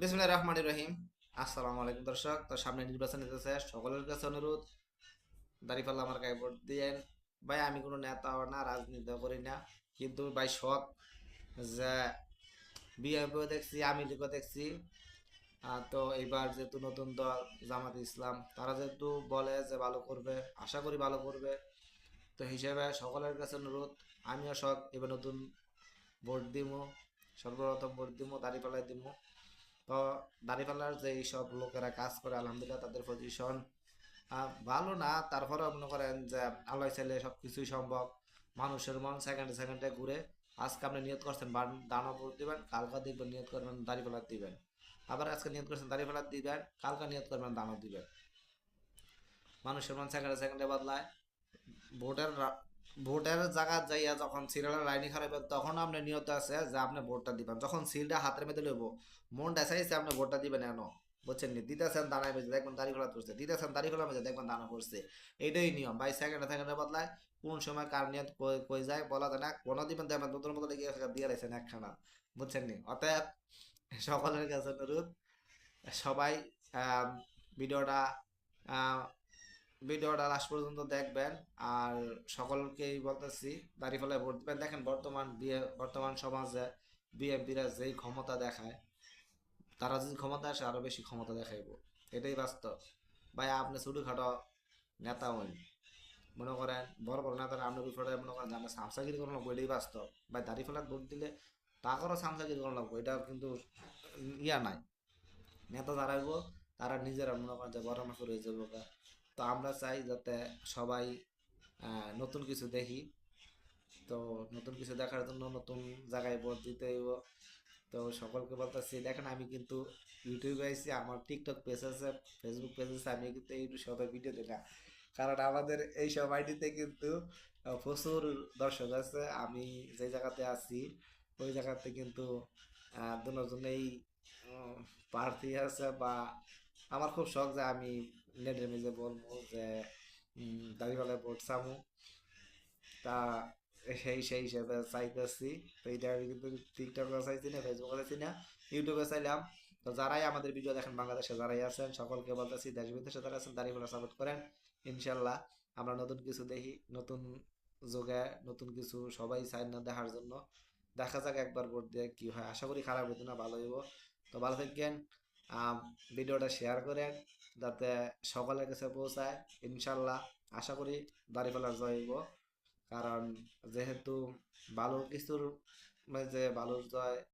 বিসমিল্লাহির রহমানির রহিম। আসসালামু আলাইকুম দর্শক। তো সামনে নির্বাচন হতেছে, সকলের কাছে অনুরোধ দাঁড়িপাল্লা আমার গায়ে ভোট দিয়েন। ভাই আমি কোনো নেতাও না, রাজনীতিও করি না, কিন্তু ভাই শখ যে বিএনপিও দেখছি, আমি লীগও দেখছি। তো এইবার যেহেতু নতুন দল জামাত ইসলাম, তারা যেহেতু বলে যে ভালো করবে, আশা করি ভালো করবে। তো হিসেবে সকলের কাছে অনুরোধ, আমিও শখ এবার নতুন ভোট দিমু। সর্বপ্রথম ভোট দিমু, দাঁড়িপাল্লায় দিমু। তো দাঁড়িপাল্লার যে সব লোকেরা কাজ করে আলহামদুলিল্লাহ তাদের পজিশন ভালো না, তারপরেও মনে করেন যে আল্লাহ চাইলে সব কিছুই সম্ভব। মানুষের মন সেকেন্ডে সেকেন্ডে ঘুরে। আজকে আপনি নিয়ত করছেন দানব ভোট দিবেন, কালকা দেখবেন নিয়ত করবেন দাঁড়িপাল্লা দিবেন। আবার আজকে নিয়ত করছেন দাঁড়িপাল্লা দিবেন, কালকা নিয়ত করবেন দানব দিবেন। মানুষের মন সেকেন্ডে সেকেন্ডে বদলায়। ভোটের ভোটের জায়গা যাইয়া যখন সিরিয়ালের লাইনে খারাপেন, তখন আপনি নিয়ত আছে যে আপনি ভোটটা দিবেন। যখন সিলটা হাতের মধ্যে লইব, মনটা চাইছে আপনি ভোটটা দিবেন এন, বুঝছেন নি? দিতেছেন দানায় বেজে দেখবেন দাড়ি খোলা তুলছে, দিতেছেন দাড়ি খোলা বেজে দেখবেন দানা করছে। এইটাই নিয়ম ভাই, সেকেন্ডে সেকেন্ডে বদলায়। কোন সময় কার নিয়ত কই যায় বলা যায় না। কোন দিবেন দেখবেন নতুন মতো লেগে দিয়ে রাখছেন একখানা, বুঝছেন নি? অতএব সকলের কাছে অনুরোধ, সবাই আহ, ভিডিওটা আহ, ভিডিওটা লাস্ট পর্যন্ত দেখবেন। আর সকলকেই বলতেছি দাঁড়িপাল্লায় ভোট দিবেন। দেখেন বর্তমান সমাজে বিএনপিরা যেই ক্ষমতা দেখায়, তারা যদি ক্ষমতা আসে আরো বেশি ক্ষমতা দেখাইব। এটাই বাস্তব। ভাই আপনি ছোটখাটো নেতা হন, মনে করেন বড় বড় নেতারা আপনার বিপদে মনে করেন জানে সামসাগিরি কোনো লাগবো, এটাই বাস্তব। ভাই দাঁড়িপাল্লায় ভোট দিলে তাকেরও সামসাগিরি কোনো লাগবো, এটা কিন্তু ইয়া নাই। নেতা যারা হইব তারা নিজেরা মনে করেন যে বড় মাফের হয়ে যাবো গা। তো আমরা চাই যাতে সবাই নতুন কিছু দেখি। তো নতুন কিছু দেখার জন্য নতুন জায়গায় ভোট দিতে হইব। তো সকলকে বলতেছি, দেখেন আমি কিন্তু ইউটিউবে আইছি, আমার টিকটক পেজ আছে, ফেসবুক পেজ আছে, আমি কিন্তু এই সবাই ভিডিও দিই না। কারণ আমাদের এই সব আইডিতে কিন্তু প্রচুর দর্শক আছে। আমি যে জায়গাতে আছি ওই জায়গাতে কিন্তু দুজনেই প্রার্থী আছে। বা আমার খুব শখ যে আমি নেটের মেঝে বলবো যে দাঁড়িপাল্লায় ভোট চামু। তা সেই হিসেবে চাইতেছি। তো এইটা আমি কিন্তু টিকটকে চাইছি না, ফেসবুকে চাইছি না, ইউটিউবে চাইলাম। তো যারাই আমাদের ভিডিও দেখেন বাংলাদেশে যারাই আছেন সকলকে বলতেছি, দেশ বিদেশে যারা আছেন দাঁড়িপাল্লা সাপোর্ট করেন। ইনশাল্লাহ আমরা নতুন কিছু দেখি, নতুন যুগে নতুন কিছু সবাই চাই না দেখার জন্য। দেখা যাক একবার ভোট দিয়ে কি হয়, আশা করি খারাপ হইতো না, ভালো হইব। তো ভালো থাকেন। ভিডিওটা শেয়ার করেন যাতে সকলের কাছে পৌঁছায়। ইনশাল্লাহ আশা করি দাঁড়িপাল্লার জয় হইব। কারণ যেহেতু ভালো কিছুর মাঝে ভালো জয়